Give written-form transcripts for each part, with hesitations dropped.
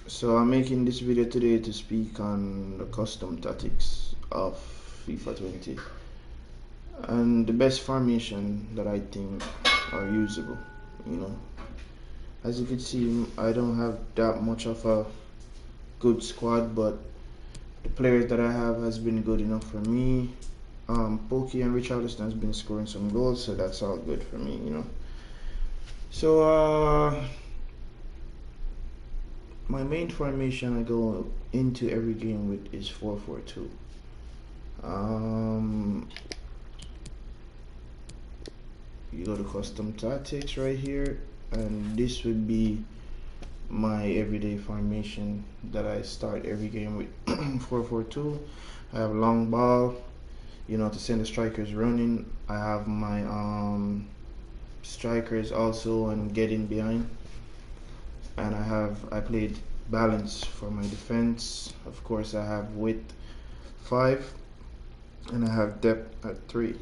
So I'm making this video today to speak on the custom tactics of FIFA 20 and the best formation that I think are usable. You know, as you can see, I don't have that much of a good squad, but the players that I have has been good enough for me. Pokey and Richarlison has been scoring some goals, so that's all good for me. So my main formation I go into every game with is 4-4-2. Um, you go to custom tactics right here, and this would be my everyday formation that I start every game with. 4-4-2. I have long ball, to send the strikers running. I have my strikers also and getting behind, and I played balance for my defense. Of course, I have width 5, and I have depth at 3.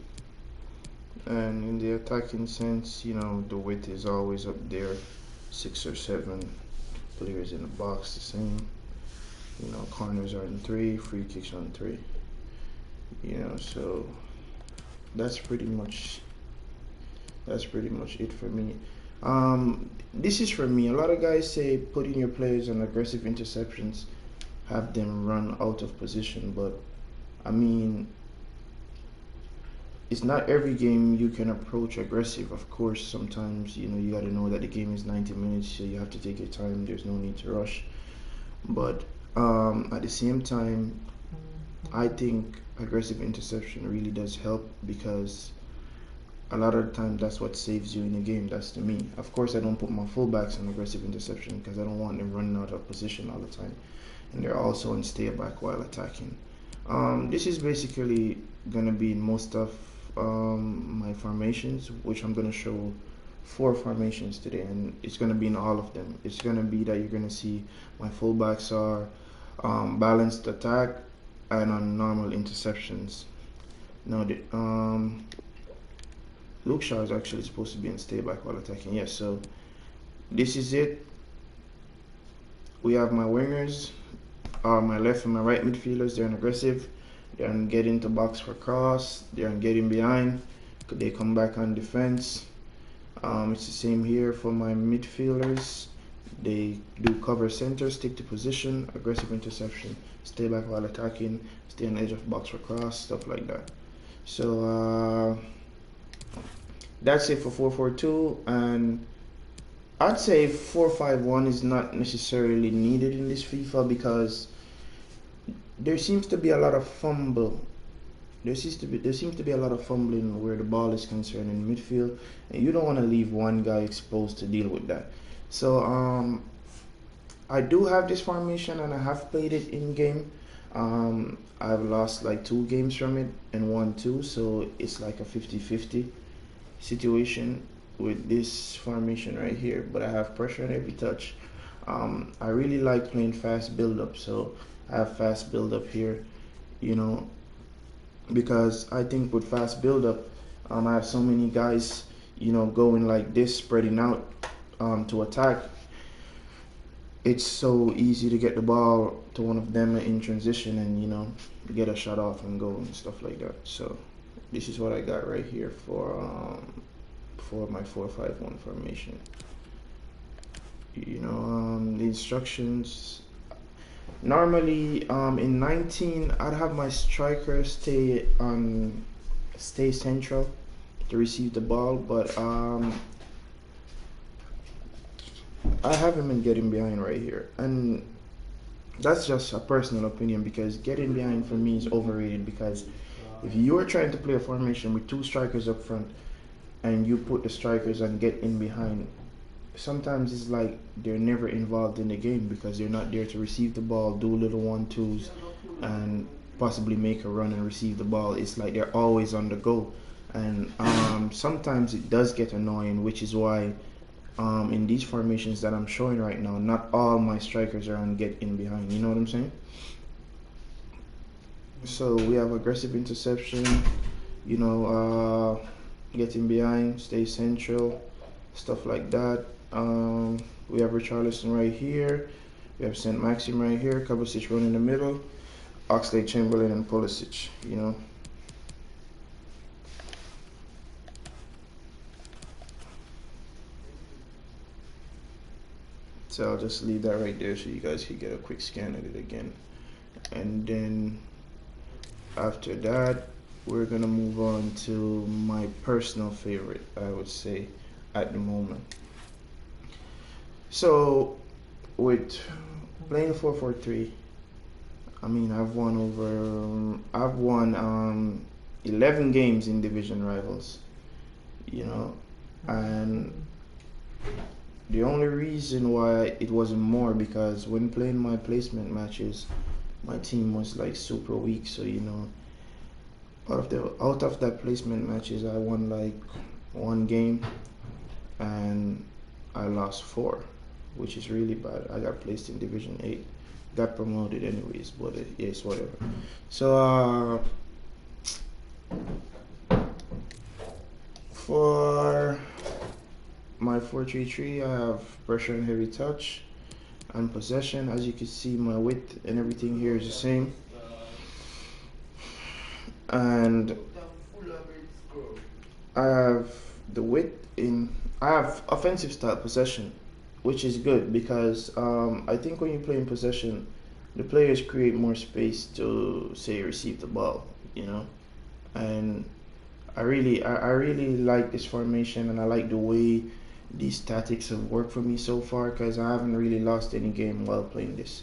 And in the attacking sense, the width is always up there, 6 or 7 players in the box, the same. Corners are in 3, free kicks on 3. So that's pretty much it for me. This is for me. A lot of guys say putting your players on aggressive interceptions, have them run out of position, but I mean, it's not every game you can approach aggressive. Of course, sometimes you got to know that the game is 90 minutes, so you have to take your time. There's no need to rush. But at the same time, I think aggressive interception really does help, because a lot of the time that's what saves you in a game. That's to me. Of course, I don't put my fullbacks on aggressive interception because I don't want them running out of position all the time, and they're also on stay back while attacking. This is basically gonna be most of my formations, which I'm gonna show 4 formations today, and it's gonna be in all of them. It's gonna be that you're gonna see my fullbacks are balanced attack and on normal interceptions. Now, Luke Shaw is actually supposed to be in stay back while attacking. Yes, so this is it. We have my wingers, my left and my right midfielders. They're aggressive. They're on getting to box for cross. They're on getting behind. They come back on defense. It's the same here for my midfielders. They do cover center, stick to position, aggressive interception, stay back while attacking, stay on the edge of box for cross, stuff like that. So that's it for 4-4-2, and I'd say 4-5-1 is not necessarily needed in this FIFA, because there seems to be a lot of fumble. There seems to be a lot of fumbling where the ball is concerned in midfield, and you don't want to leave one guy exposed to deal with that. So I do have this formation, and I have played it in game. I've lost like 2 games from it and won 2, so it's like a 50-50 situation with this formation right here. But I have pressure on every touch. I really like playing fast build up, so I have fast build up here, because I think with fast build up, I have so many guys, going like this, spreading out to attack. It's so easy to get the ball to one of them in transition and get a shot off and go and stuff like that. So this is what I got right here for my 4-5-1 formation. The instructions. Normally, in 19, I'd have my striker stay central to receive the ball, but I have him in getting behind right here, and that's just a personal opinion, because getting behind for me is overrated. Because if you are trying to play a formation with 2 strikers up front and you put the strikers and get in behind, sometimes it's like they're never involved in the game, because they're not there to receive the ball, do little 1-2s, and possibly make a run and receive the ball. It's like they're always on the go, and sometimes it does get annoying, which is why in these formations that I'm showing right now, not all my strikers are on get in behind. You know what I'm saying? So we have aggressive interception, getting behind, stay central, stuff like that. We have Richarlison right here. We have St. Maxim right here, Kovacic running in the middle, Oxlade, Chamberlain, and Pulisic, you know. So I'll just leave that right there so you guys can get a quick scan of it again. And then after that, we're gonna move on to my personal favorite, I would say, at the moment. So with playing 4-4-3, I mean I've won 11 games in division rivals, you know, and the only reason why it wasn't more because when playing my placement matches, my team was like super weak. So you know, out of that placement matches, I won like one game, and I lost four, which is really bad. I got placed in Division 8, got promoted anyways, but it's whatever. So for my 4-3-3, I have pressure and heavy touch and possession. As you can see, my width and everything here is the same. And I have the width in. I have offensive style possession, which is good because I think when you play in possession, the players create more space to say receive the ball, you know, and I really like this formation, and I like the way these tactics have worked for me so far because I haven't really lost any game while playing this.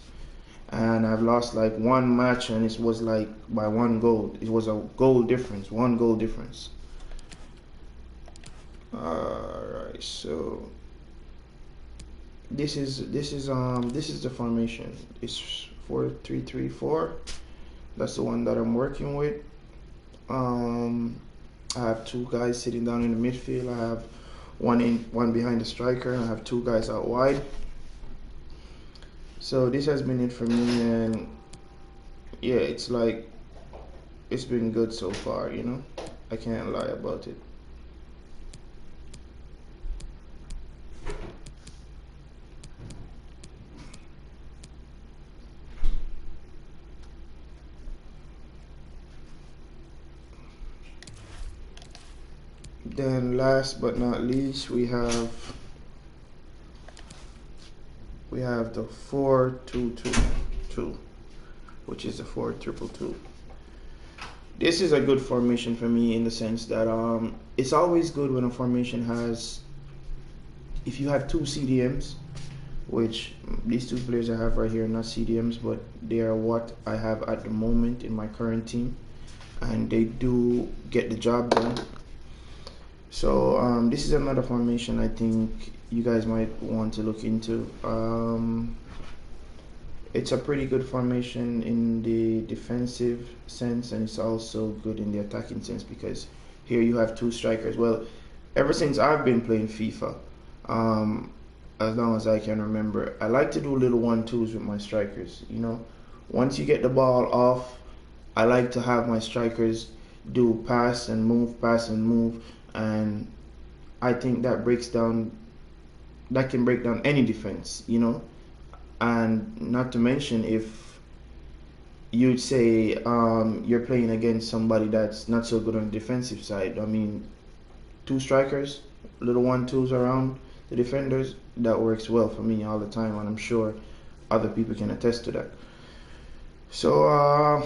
And I've lost like one match, and it was like by one goal. It was a goal difference, one goal difference. Alright, so this is the formation. It's 4-3-3-4. That's the one that I'm working with. I have two guys sitting down in the midfield. I have one behind the striker, and I have two guys out wide. So this has been it for me, and yeah, it's like it's been good so far, you know. I can't lie about it. Then last but not least, we have the 4-2-2-2, which is the 4-2-2-2. This is a good formation for me in the sense that it's always good when a formation has, if you have two CDMs, which these two players I have right here are not CDMs, but they are what I have at the moment in my current team, and they do get the job done. So this is another formation I think you guys might want to look into. It's a pretty good formation in the defensive sense, and it's also good in the attacking sense because here you have two strikers. Well, ever since I've been playing FIFA, as long as I can remember, I like to do little 1-2s with my strikers. You know, once you get the ball off, I like to have my strikers do pass and move, and I think that can break down any defense, you know. And not to mention, if you'd say you're playing against somebody that's not so good on the defensive side, I mean, two strikers, little 1-2s around the defenders, that works well for me all the time, and I'm sure other people can attest to that. So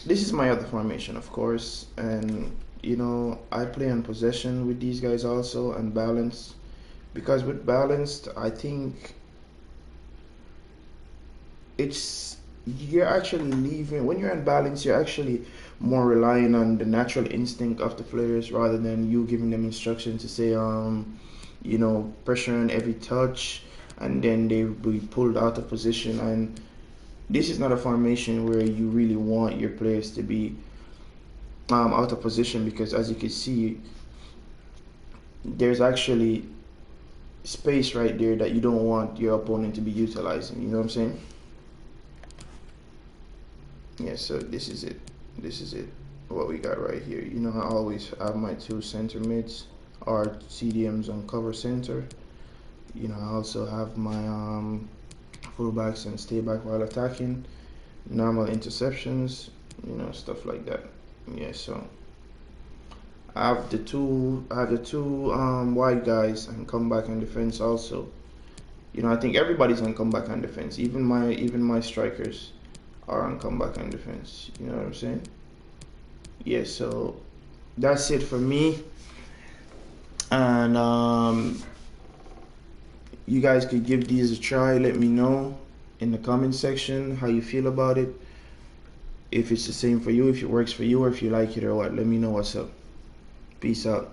this is my other formation, of course, and you know, I play on possession with these guys also, and balance, because with balanced, I think you're actually leaving, when you're unbalanced, you're actually more relying on the natural instinct of the players rather than you giving them instruction to say you know, pressure on every touch, and then they will be pulled out of position. And this is not a formation where you really want your players to be out of position, because as you can see, there's actually space right there that you don't want your opponent to be utilizing. You know what I'm saying? Yeah, so this is it. What we got right here. You know, I always have my two center mids or CDMs on cover center. You know, I also have my fullbacks and stay back while attacking, normal interceptions, stuff like that. Yeah, so I have the two wide guys and come back on defense also. I think everybody's on comeback on defense. Even my strikers are on comeback on defense. You know what I'm saying? Yeah, so that's it for me. And you guys could give these a try. Let me know in the comment section how you feel about it. If it's the same for you, if it works for you, or if you like it or what. Let me know what's up. Peace out.